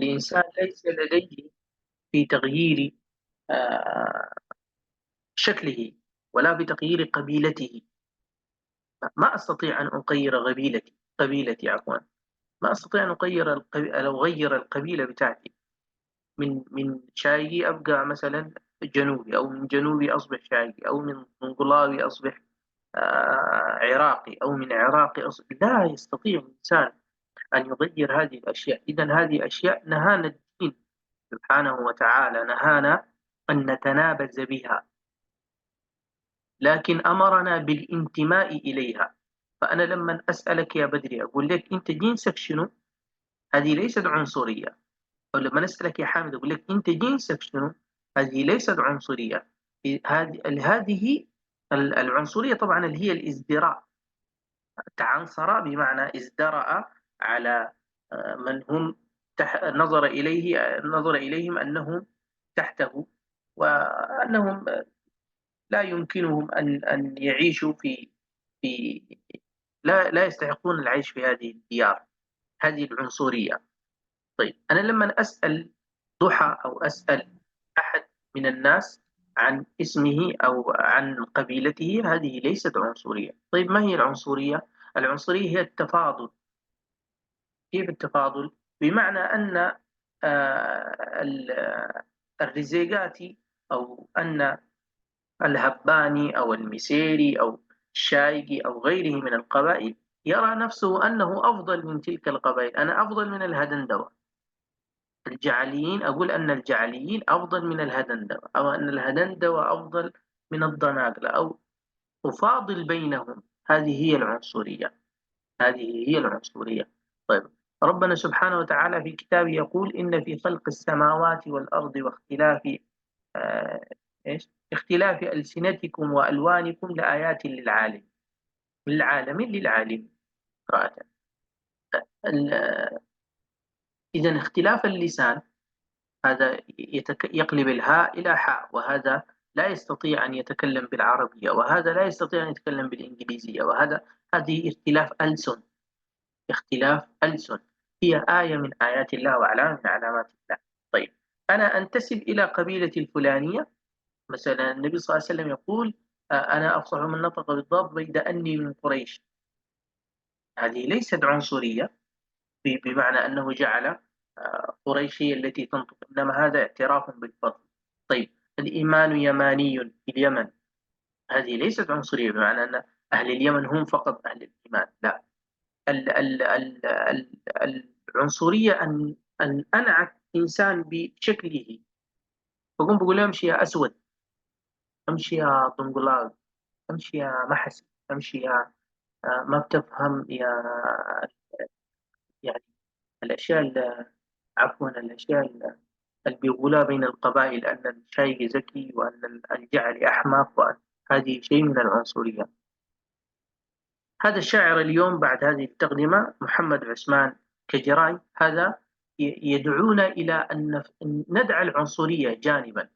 الإنسان ليس لديه في تغيير آه، شكله ولا في تغيير قبيلته. ما أستطيع أن أغير قبيلتي عفوا. ما أستطيع أن لو أغير القبيلة بتاعتي من شايقي أبقى مثلا جنوبي، أو من جنوبي أصبح شايقي، أو من منغلاوي أصبح عراقي، أو من عراقي أصبح. لا يستطيع الإنسان أن يغير هذه الأشياء. إذا هذه أشياء نهانا الدين سبحانه وتعالى، نهانا أن نتنابز بها، لكن أمرنا بالانتماء إليها. فأنا لما أسألك يا بدري أقول لك أنت جنسك شنو، هذه ليست عنصرية. أو لما أسألك يا حامد أقول لك أنت جنسك شنو، هذه ليست عنصرية. هذه العنصرية طبعا اللي هي الازدراء. تعنصر بمعنى ازدرأ على من هم نظر إليهم أنهم تحته، وأنهم لا يمكنهم أن يعيشوا في لا يستحقون العيش في هذه الديار. هذه العنصرية. طيب أنا لما أسأل ضحى أو أسأل أحد من الناس عن اسمه أو عن قبيلته، هذه ليست عنصرية. طيب ما هي العنصرية؟ العنصرية هي التفاضل. كيف التفاضل؟ بمعنى أن الرزيقاتي، أو أن الهباني أو المسيري أو الشايقي أو غيره من القبائل يرى نفسه أنه أفضل من تلك القبائل. أنا أفضل من الهدندوة. الجعليين، أقول أن الجعليين أفضل من الهدندوة، أو أن الهدندوة أفضل من الضناقلة، أو أفاضل بينهم. هذه هي العنصرية. هذه هي العنصرية. طيب ربنا سبحانه وتعالى في كتابه يقول إن في خلق السماوات والأرض واختلاف آه، إيش؟ اختلاف ألسنتكم وألوانكم لآيات للعالمين قراءة. إذا اختلاف اللسان هذا يقلب الهاء إلى حاء، وهذا لا يستطيع أن يتكلم بالعربية، وهذا لا يستطيع أن يتكلم بالإنجليزية، هذه اختلاف ألسن. هي آية من آيات الله وعلامة من علامات الله. طيب أنا أنتسب إلى قبيلة الفلانية. مثلا النبي صلى الله عليه وسلم يقول أنا أفصح من نطق بالضاد بيد أني من قريش. هذه ليست عنصرية بمعنى أنه جعل قريش هي التي تنطق، إنما هذا اعتراف بالفضل. طيب الإيمان يماني في اليمن، هذه ليست عنصرية بمعنى أن أهل اليمن هم فقط أهل الإيمان، لا. ال ال ال ال العنصرية أن أنعت إنسان بشكله، فقوم بقول له امشي يا أسود، امشي يا طنقلاوي، امشي يا محسي، امشي يا ما بتفهم يا، يعني الأشياء عفوا الأشياء اللي بيقولها بين القبائل، أن الشاي ذكي وأن الجعل أحمق، وأن هذه شيء من العنصرية. هذا الشاعر اليوم بعد هذه التقدمة محمد عثمان كجراي، هذا يدعونا إلى أن ندع العنصرية جانبا.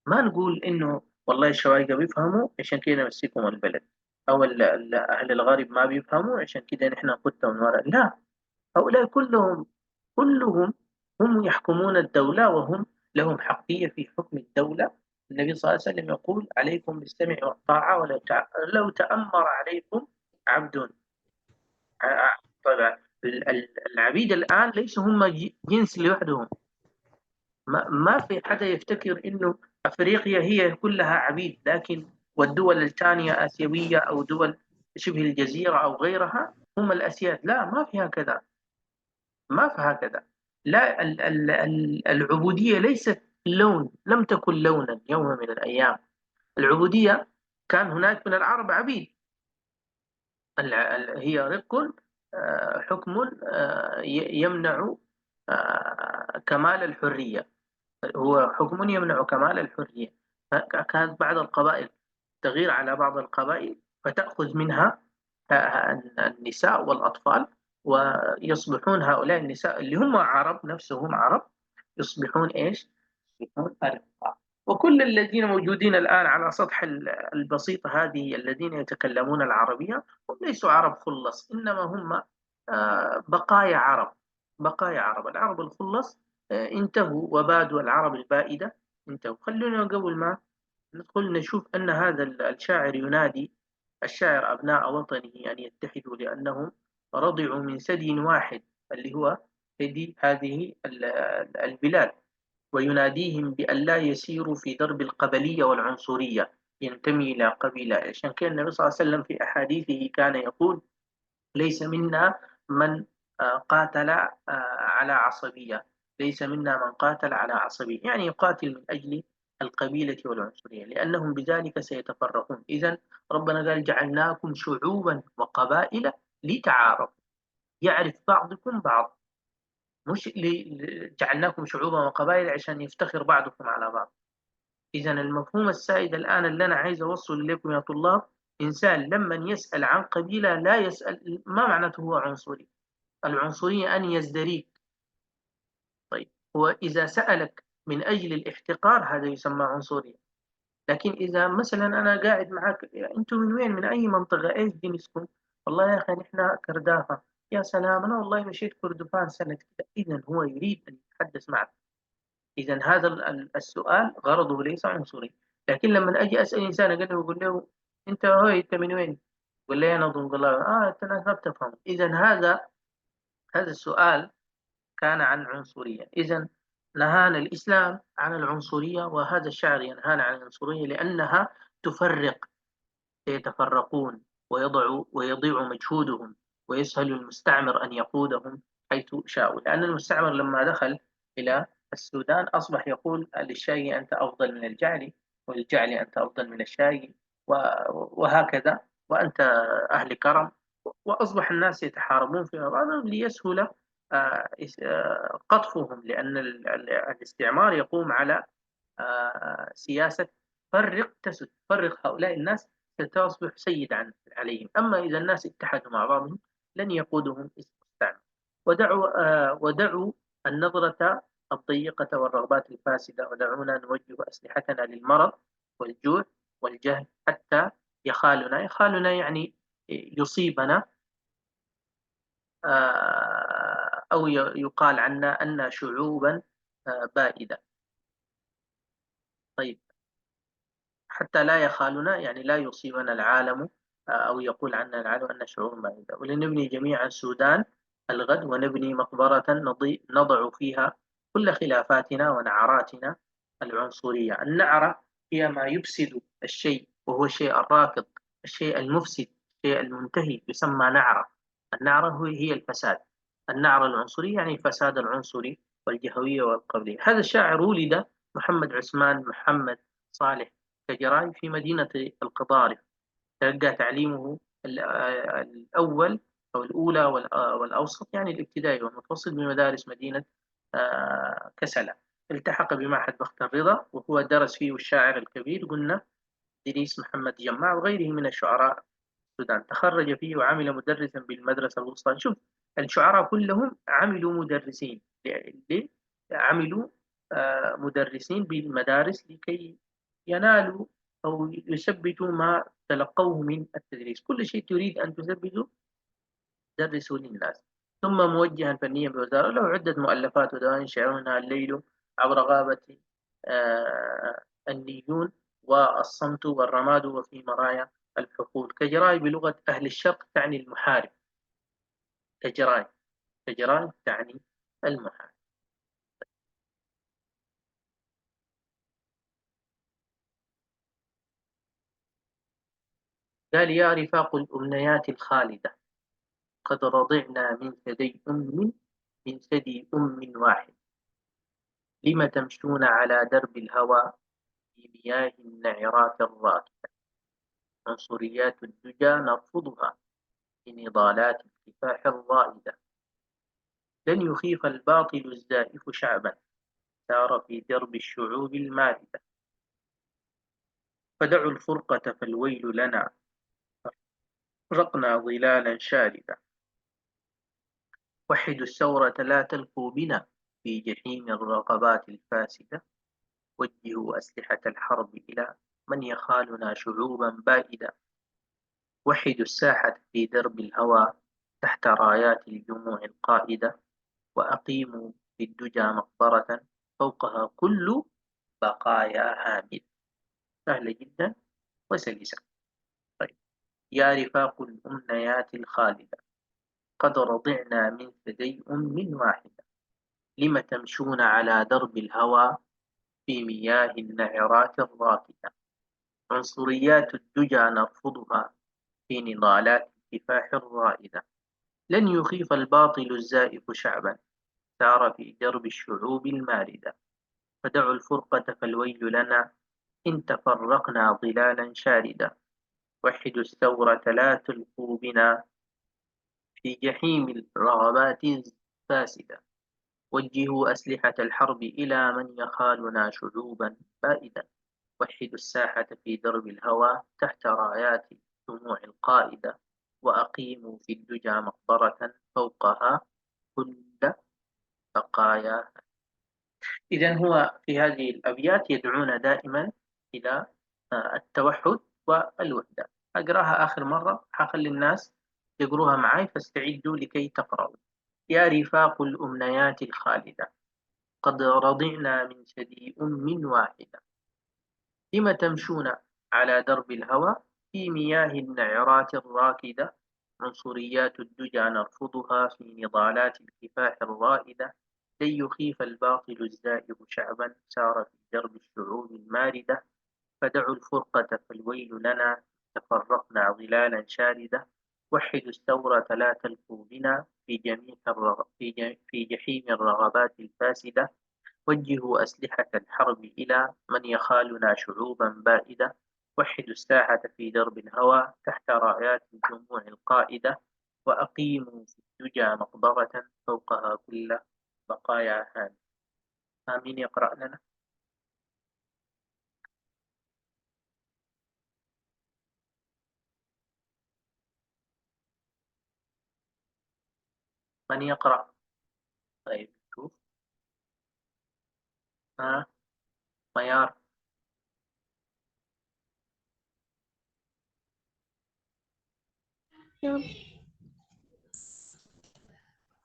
ما نقول إنه والله الشوايقة بيفهموا عشان كده نمسكهم البلد، أو أهل الغرب ما بيفهموا عشان كده نحن نقودهم من وراء. لا، هؤلاء كلهم هم يحكمون الدولة، وهم لهم حقية في حكم الدولة. النبي صلى الله عليه وسلم يقول عليكم بالسمع والطاعة لو تأمر عليكم عبد. طبعا العبيد الآن ليس هم جنس لوحدهم. ما في حدا يفتكر إنه أفريقيا هي كلها عبيد، لكن والدول الثانية آسيوية أو دول شبه الجزيرة أو غيرها هم الأسياد. لا، ما في هكذا. ما في هكذا. لا، العبودية ليست لون، لم تكن لونا يوم من الأيام. العبودية كان هناك من العرب عبيد. هي رق، حكم يمنع كمال الحرية. هو حكم يمنع كمال الحرية. كانت بعض القبائل تغير على بعض القبائل فتأخذ منها النساء والأطفال، ويصبحون هؤلاء النساء اللي هم عرب نفسهم عرب يصبحون إيش؟ يصبحون أرقاء. وكل الذين موجودين الآن على سطح البسيطة هذه الذين يتكلمون العربية هم ليسوا عرب خلص، إنما هم بقايا عرب. العرب الخلص انتهوا وبادوا العرب البائدة، انتهوا. خلونا قبل ما ندخل نشوف أن هذا الشاعر ينادي الشاعر أبناء وطنه أن يتحدوا لأنهم رضعوا من ثدي واحد، اللي هو ثدي هذه البلاد، ويناديهم بأن لا يسيروا في درب القبلية والعنصرية، ينتمي إلى قبيلة. عشان كان النبي صلى الله عليه وسلم في أحاديثه كان يقول: ليس منا من قاتل على عصبية، ليس منا من قاتل على عصبية، يعني يقاتل من أجل القبيلة والعنصرية، لأنهم بذلك سيتفرقون. إذا ربنا قال: جعلناكم شعوبا وقبائل لتعارفوا، يعرف بعضكم بعض، مش جعلناكم شعوبا وقبائل عشان يفتخر بعضكم على بعض. إذا المفهوم السائد الآن اللي أنا عايز أوصل لكم يا طلاب: إنسان لما يسأل عن قبيلة لا يسأل ما معناته هو عنصري. العنصرية أن يزدريك. طيب، هو إذا سألك من أجل الاحتقار هذا يسمى عنصرية. لكن إذا مثلا أنا قاعد معك: أنتم من وين، من أي منطقة، إيش جنسكم؟ والله يا أخي نحن كردافة. يا سلام، أنا والله مشيت كردفان سنة كذا. إذا هو يريد أن يتحدث معك. إذا هذا السؤال غرضه ليس عنصري. لكن لما أجي أسأل إنسان أقول له: أنت هوي، أنت من وين؟ يقول لي: أنا ضنقلاوي. أنت ناس ما بتفهم. إذا هذا السؤال كان عن عنصرية. إذا نهانا الإسلام عن العنصرية، وهذا الشعر ينهانا عن العنصرية لأنها تفرق. سيتفرقون ويضيع مجهودهم، ويسهل المستعمر أن يقودهم حيث شاءوا. لأن المستعمر لما دخل إلى السودان أصبح يقول للشاي: أنت أفضل من الجعلي، وللجعل: أنت أفضل من الشاي، وهكذا، وأنت أهل كرم. وأصبح الناس يتحاربون فيما بعضهم ليسهل قطفهم، لأن الاستعمار يقوم على سياسة فرق تسد، فرق هؤلاء الناس ستصبح سيد عليهم. أما إذا الناس اتحدوا مع بعضهم لن يقودهم مستعمر. ودعوا النظرة الضيقة والرغبات الفاسدة، ودعونا نوجه أسلحتنا للمرض والجوع والجهل حتى يخالنا يعني يصيبنا، أو يقال عنا أن شعوبا بائدة. طيب، حتى لا يخالنا يعني لا يصيبنا العالم، أو يقول عنا العالم أن شعوب بائدة. ولنبني جميعا سودان الغد، ونبني مقبرة نضع فيها كل خلافاتنا ونعراتنا العنصرية. النعرة هي ما يفسد الشيء، وهو الشيء الراكض، الشيء المفسد، الشيء المنتهي يسمى نعرة. النعرة هي الفساد. النعرة العنصرية يعني الفساد العنصري والجهوية والقبلية. هذا الشاعر ولد محمد عثمان محمد صالح كجراي في مدينة القضارف. تلقى تعليمه الأول أو الأولى والأوسط، يعني الابتدائي والمتوسط، بمدارس مدينة كسلة. التحق بمعهد بخت الرضا، وهو درس فيه الشاعر الكبير قلنا إدريس محمد جماع وغيره من الشعراء السودان. تخرج فيه وعمل مدرسا بالمدرسة الوسطى. شوف، الشعراء كلهم عملوا مدرسين. ليه؟ عملوا مدرسين بالمدارس لكي ينالوا أو يثبتوا ما تلقوه من التدريس. كل شيء تريد أن تثبته درسه للناس. ثم موجها فنيا بوزارة، له عدة مؤلفات ودواوين شعر، منها الليل، عبر غابة النيجون، والصمت، والرماد، وفي مرايا الحقول. كجراي بلغة أهل الشرق تعني المحارب. كجراي، كجراي تعني المحارب. قال: يا رفاق الأمنيات الخالدة، قد رضعنا من ثدي أم واحد، لم تمشون على درب الهوى في مياه النعرات الراكدة. عنصريات الدجى نرفضها بنضالات الكفاح الرائدة. لن يخيف الباطل الزائف شعبا سار في درب الشعوب الماردة. فدعوا الفرقة فالويل لنا، فرقنا ظلالا شاردة. وحدوا الثورة لا تلقوا بنا في جحيم الرقبات الفاسدة. وجهوا أسلحة الحرب إلى من يخالنا شعوبا بائدة. وحدوا الساحة في درب الهوى تحت رايات الجموع القائدة. وأقيموا في الدجى مقبرة فوقها كل بقايا هامد. سهلة جدا وسلسة. طيب. يا رفاق الأمنيات الخالدة قد رضعنا من ثدي أم واحدة، لم تمشون على درب الهوى في مياه النعرات الراكدة. عنصريات الدجى نرفضها في نضالات الكفاح الرائدة. لن يخيف الباطل الزائف شعبا سار في درب الشعوب الماردة. فدعوا الفرقة فالويل لنا إن تفرقنا ظلالا شاردة. وحدوا الثورة لا تلقوا بنا في جحيم الرغبات الفاسدة. وجهوا أسلحة الحرب إلى من يخالنا شعوبا بائدة. وحدوا الساحة في درب الهوى تحت رايات دموع القائدة. وأقيموا في الدجى مقبرة فوقها كل بقايا. إذا هو في هذه الأبيات يدعونا دائما إلى التوحد والوحدة. أقرأها آخر مرة، حخلي الناس يقروها معي فاستعدوا لكي تقرأوا. يا رفاق الأمنيات الخالدة قد رضعنا من ثدي أم واحدة، لم تمشون على درب الهوى في مياه النعرات الراكدة. عنصريات الدجى نرفضها في نضالات الكفاح الرائدة. لن يخيف الباطل الزائر شعبا سار في درب الشعوب الماردة. فدعوا الفرقة فالويل لنا تفرقنا ظلالا شاردة. وحدوا الثورة لا تلقوا بنا في جحيم الرغبات الفاسدة. وجهوا أسلحة الحرب إلى من يخالنا شعوبا بائدة. وحدوا الساحة في درب الهوى تحت رايات الجموع القائدة. وأقيموا في الدجى مقبرة فوقها كل بقايا هان. آمين. يقرأ لنا. من يقرأ؟ طيب شوف. ها. ميار. نعم.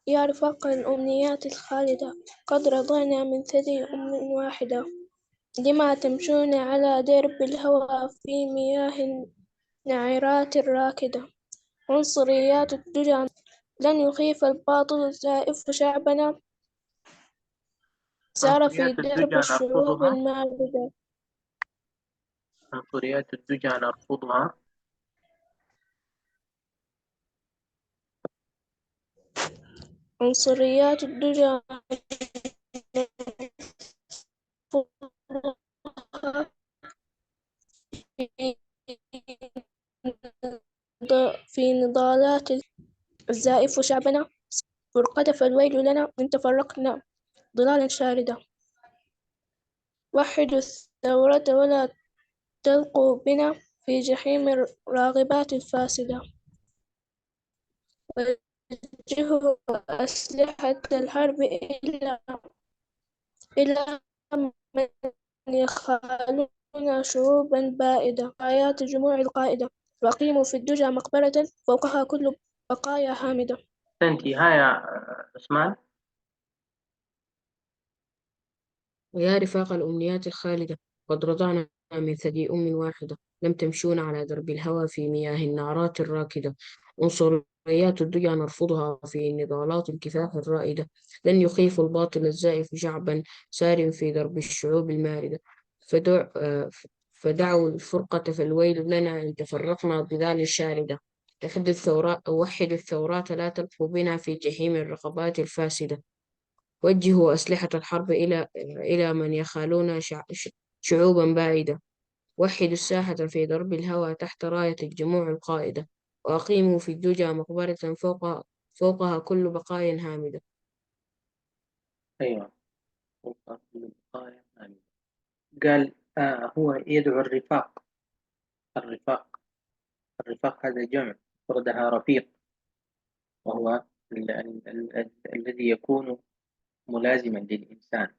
يا رفاق الأمنيات الخالدة قد رضعنا من ثدي أم واحدة، لما تمشون على درب الهوى في مياه النعرات الراكدة. عنصريات الدجى لن يخيف الباطل الزائف شعبنا سار في عنصريات درب الدجى الشعوب نرفضها. الماردة. عنصريات الدجى نرفضها. عنصريات الدجى في نضالات الزائف شعبنا فرقة فالويل لنا إن تفرقنا ضلالا شاردة. وحدوا الثورة ولا تلقوا بنا في جحيم الراغبات الفاسدة. وجهوا أسلحة الحرب إلى من يخالون شعوبا بائدة آيات الجموع القائدة. وأقيموا في الدجى مقبرة فوقها كل بقايا هامدة. تنتهي ها يا عثمان. ويا رفاق الأمنيات الخالدة قد رضعنا من ثدي أم واحدة، لم تمشون على درب الهوى في مياه النعرات الراكدة. عنصريات الدجى نرفضها في نضالات الكفاح الرائدة. لن يخيف الباطل الزائف شعبا سار في درب الشعوب الماردة. فدع فدعوا الفرقة فالويل لنا إن تفرقنا ظلال الشاردة. وحدوا الثورات لا تلقوا بنا في جحيم الرقبات الفاسدة. وجهوا أسلحة الحرب إلى من يخالون شعوبا بعيدة. وحدوا الساحة في درب الهوى تحت راية الجموع القائدة. وأقيموا في الدجى مقبرة فوقها كل بقايا هامدة. أيوة. قال هو يدعو الرفاق. الرفاق. الرفاق هذا جمع، مفردها رفيق، وهو الذي يكون ملازما للإنسان.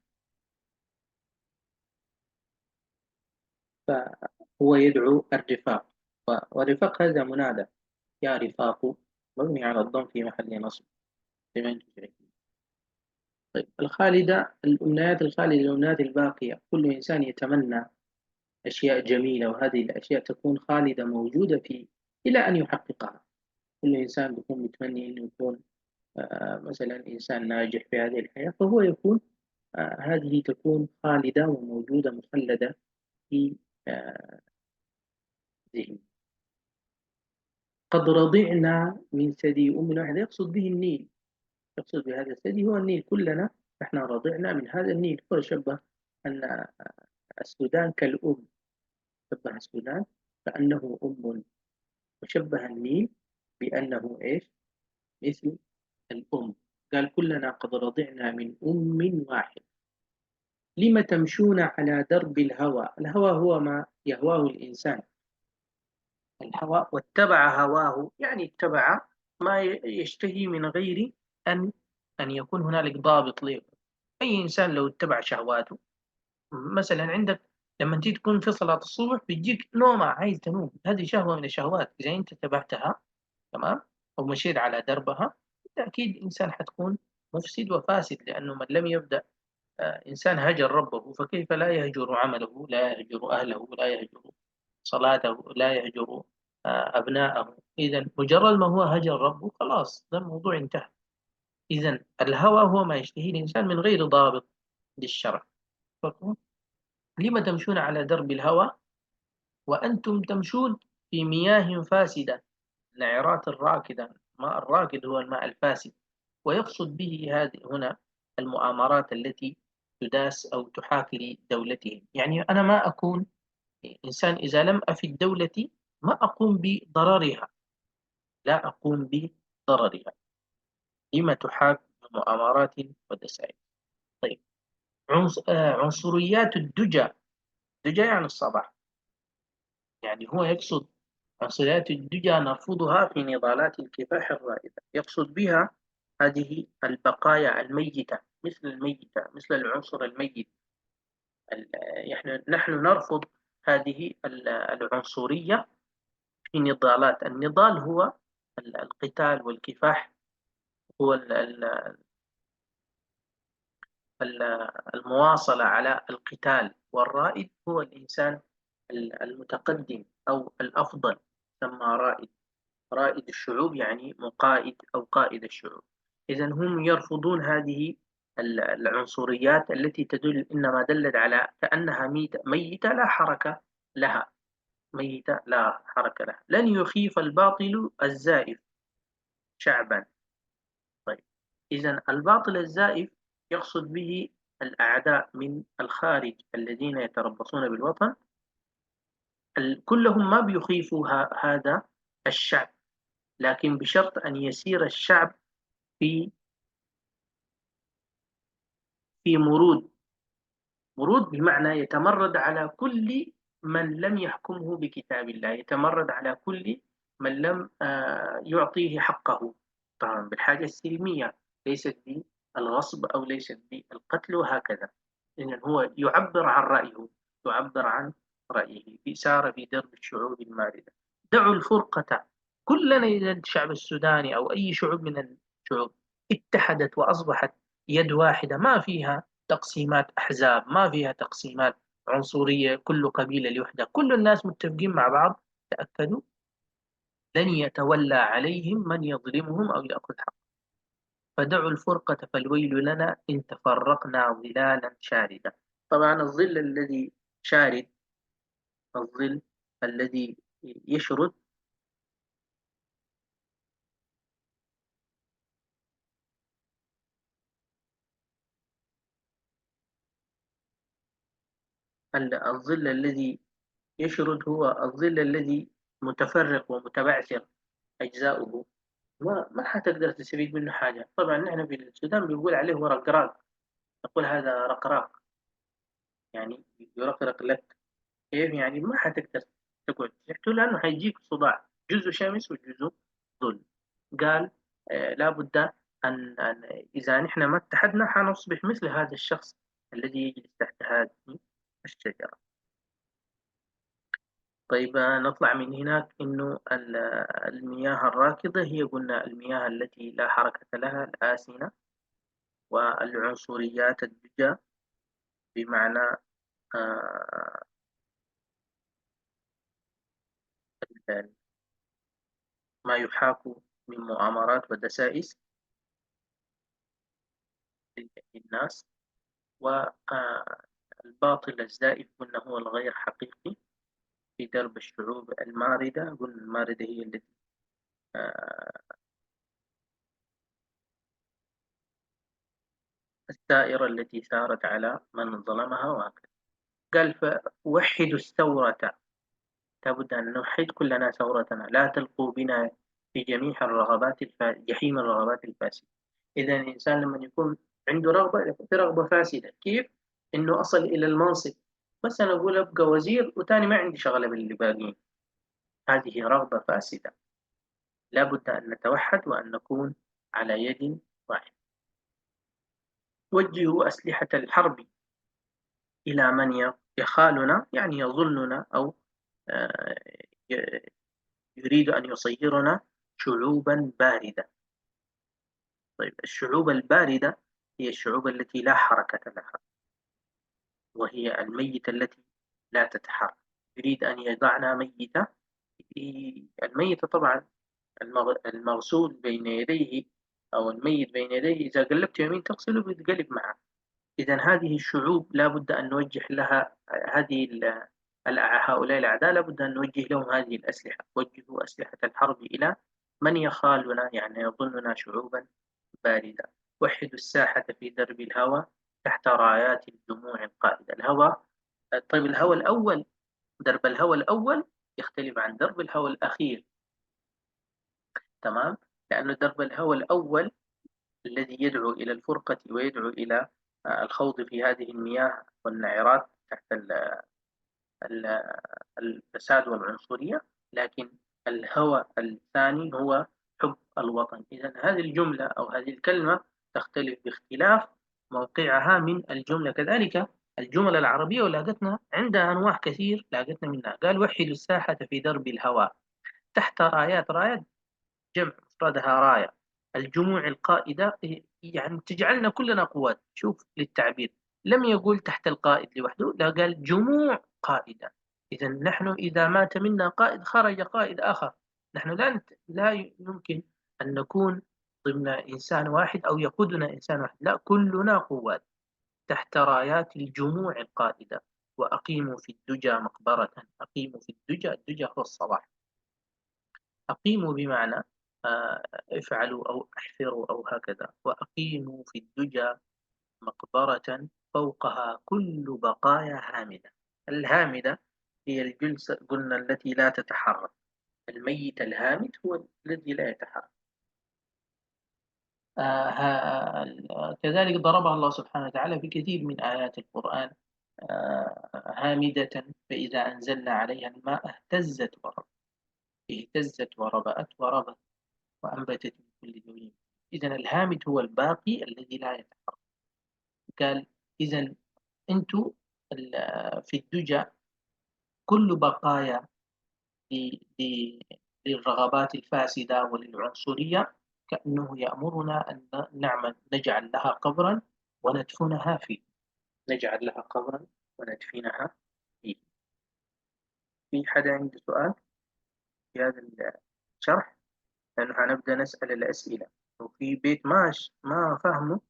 فهو يدعو الرفاق، والرفاق هذا منادى. يا رفاق مبني على الضم في محل نصب. لمن تدرك. طيب الخالدة، الأمنيات الخالدة، الأمنيات الباقية، كل إنسان يتمنى أشياء جميلة، وهذه الأشياء تكون خالدة موجودة فيه إلى أن يحققها. كل إنسان بيكون متمني إنه يكون مثلا إنسان ناجح في هذه الحياة، فهو يكون هذه تكون خالدة وموجودة مخلدة في آه، ذهنه. قد رضعنا من ثدي أم واحدة، يقصد به النيل، يقصد بهذا الثدي هو النيل. كلنا نحن رضعنا من هذا النيل. هو شبه أن السودان كالأم، شبه السودان كأنه أم، وشبه النيل بأنه إيش؟ مثل الأم. قال كلنا قد رضعنا من أم واحد. لم تمشون على درب الهوى؟ الهوى هو ما يهواه الإنسان، الهوى، واتبع هواه يعني اتبع ما يشتهي من غير أن يكون هنالك ضابط له. أي إنسان لو اتبع شهواته، مثلا عندك لما تيجي تكون في صلاة الصبح بيجيك نومة عايز تنوم، هذه شهوة من الشهوات، إذا أنت اتبعتها تمام أو مشيت على دربها بالتأكيد إنسان حتكون مفسد وفاسد، لأنه من لم يبدأ إنسان هجر ربه فكيف لا يهجر عمله، لا يهجر أهله، لا يهجر صلاته، لا يهجر أبناءه. إذا مجرد ما هو هجر ربه خلاص ده الموضوع انتهى. إذا الهوى هو ما يشتهيه الإنسان من غير ضابط للشرع. لم تمشون على درب الهوى وأنتم تمشون في مياه فاسدة. النعرات الراكدة، الماء الراكد هو الماء الفاسد، ويقصد به هذه هنا المؤامرات التي تداس أو تحاك لدولتهم. يعني أنا ما أكون إنسان إذا لم أفد دولتي ما أقوم بضررها، لا أقوم بضررها. لما تحاك بمؤامرات ودسائس. طيب عنصريات الدجى، دجى يعني الصباح، يعني هو يقصد عنصريات الدجى نرفضها في نضالات الكفاح الرائدة. يقصد بها هذه البقايا الميتة، مثل الميتة، مثل العنصر الميت. نحن نرفض هذه العنصرية في نضالات. النضال هو القتال والكفاح، هو المواصلة على القتال، والرائد هو الإنسان المتقدم أو الأفضل، ثم رائد. رائد الشعوب يعني مقائد أو قائد الشعوب. إذا هم يرفضون هذه العنصريات التي تدل، إنما دلت على كأنها ميتة لا حركة لها، ميتة لا حركة لها. لن يخيف الباطل الزائف شعبا. طيب إذا الباطل الزائف يقصد به الأعداء من الخارج الذين يتربصون بالوطن، كلهم ما بيخيفوا هذا الشعب، لكن بشرط أن يسير الشعب في مرود. مرود بمعنى يتمرد على كل من لم يحكمه بكتاب الله، يتمرد على كل من لم يعطيه حقه، طبعا بالحاجة السلمية، ليست بالغصب أو ليست بالقتل وهكذا. إذن هو يعبر عن رأيه، يعبر عن رأيه سار في درب الشعوب الماردة. دعوا الفرقة. كلنا إذا الشعب السوداني أو أي شعوب من الشعوب اتحدت وأصبحت يد واحدة، ما فيها تقسيمات أحزاب، ما فيها تقسيمات عنصرية كل قبيلة لوحدها، كل الناس متفقين مع بعض، تأكدوا لن يتولى عليهم من يظلمهم أو يأخذ حقهم. فدعوا الفرقة فالويل لنا إن تفرقنا ظلالا شاردة. طبعا الظل الذي شارد، الظل الذي يشرد، الظل الذي يشرد هو الظل الذي متفرق ومتبعثر أجزاؤه، ما حتقدر تستفيد منه حاجة. طبعا نحن في السودان بنقول عليه هو رقراق، نقول هذا رقراق، يعني يرقرق لك. كيف يعني؟ ما حتقدر تقعد تحته لأنه حيجيك صداع، جزء شمس وجزء ظل. قال لابد إذا نحن ما اتحدنا حنصبح مثل هذا الشخص الذي يجلس تحت هذه الشجرة. طيب نطلع من هناك إنه المياه الراكدة هي قلنا المياه التي لا حركة لها، الآسنة. والعنصريات الدجى بمعنى آه، ما يحاك من مؤامرات ودسائس للناس، والباطل الزائف قلنا هو الغير حقيقي في درب الشعوب الماردة. قلنا الماردة هي التي آه، الثائرة التي ثارت على من ظلمها وهكذا. قال فوحدوا الثورة، لابد أن نوحد كلنا ثورتنا، لا تلقوا بنا في جميع الرغبات جحيم الرغبات الفاسدة. إذا الإنسان لما يكون عنده رغبة يكون في رغبة فاسدة. كيف؟ إنه أصل إلى المنصب، مثلا أقول أبقى وزير وتاني ما عندي شغلة باللي باقيين، هذه رغبة فاسدة. لابد أن نتوحد وأن نكون على يد واحدة. وجهوا أسلحة الحرب إلى من يخالنا، يعني يظننا أو آه، يريد أن يصيرنا شعوبا باردة. طيب الشعوب الباردة هي الشعوب التي لا حركة لها، وهي الميتة التي لا تتحرك. يريد أن يضعنا ميتة. الميتة طبعا المغسول بين يديه أو الميت بين يديه إذا قلبت يمين تغسله بيتقلب معه. إذا هذه الشعوب لا بد أن نوجه لها هؤلاء الأعداء، لا بد أن نوجه لهم هذه الأسلحة. وجهوا أسلحة الحرب إلى من يخالنا، يعني يظننا شعوبا باردة. وحدوا الساحة في درب الهوى تحت رايات الدموع القائدة. الهوى، طيب الهوى الأول، درب الهوى الأول يختلف عن درب الهوى الأخير، تمام؟ لأن درب الهوى الأول الذي يدعو إلى الفرقة ويدعو إلى الخوض في هذه المياه والنعرات تحت الفساد والعنصرية. لكن الهوى الثاني هو حب الوطن. إذا هذه الجملة أو هذه الكلمة تختلف باختلاف موقعها من الجملة. كذلك الجمل العربية ولاقتنا عندها أنواع كثير لاقتنا منها. قال وحدوا الساحة في درب الهوى تحت رايات. رايات جمع مفردها راية. الجموع القائدة يعني تجعلنا كلنا قوات. شوف للتعبير، لم يقول تحت القائد لوحده، لا قال جموع قائدة. إذا نحن إذا مات منا قائد خرج قائد آخر. نحن لا يمكن أن نكون ضمن إنسان واحد أو يقودنا إنسان واحد، لا كلنا قوات تحت رايات الجموع القائدة. وأقيموا في الدجى مقبرة. أقيموا في الدجى، الدجى هو الصباح. أقيموا بمعنى افعلوا أو احفروا أو هكذا. وأقيموا في الدجى مقبرة فوقها كل بقايا هامدة. الهامدة هي الجلسة قلنا التي لا تتحرك. الميت الهامد هو الذي لا يتحرك. كذلك ضربها الله سبحانه وتعالى في كثير من آيات القرآن. هامدة فإذا أنزلنا عليها الماء اهتزت وربت. اهتزت وربأت وربت وأنبتت من كل زوج. إذا الهامد هو الباقي الذي لا يتحرك. قال إذا أنتم في الدجى كل بقايا للرغبات الفاسدة وللعنصرية كأنه يأمرنا أن نجعل لها قبرا وندفنها فيه. نجعل لها قبرا وندفنها فيه. في حدا عنده سؤال في هذا الشرح؟ لأنه هنبدأ نسأل الأسئلة، وفي بيت ما فهمه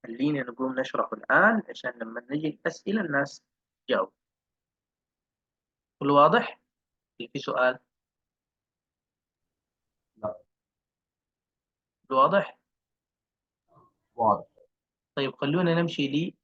خلينا نقوم نشرحه الآن عشان لما نجي الأسئلة الناس تجاوب. كل واضح؟ في سؤال؟ لا. كل واضح؟ واضح. طيب خلونا نمشي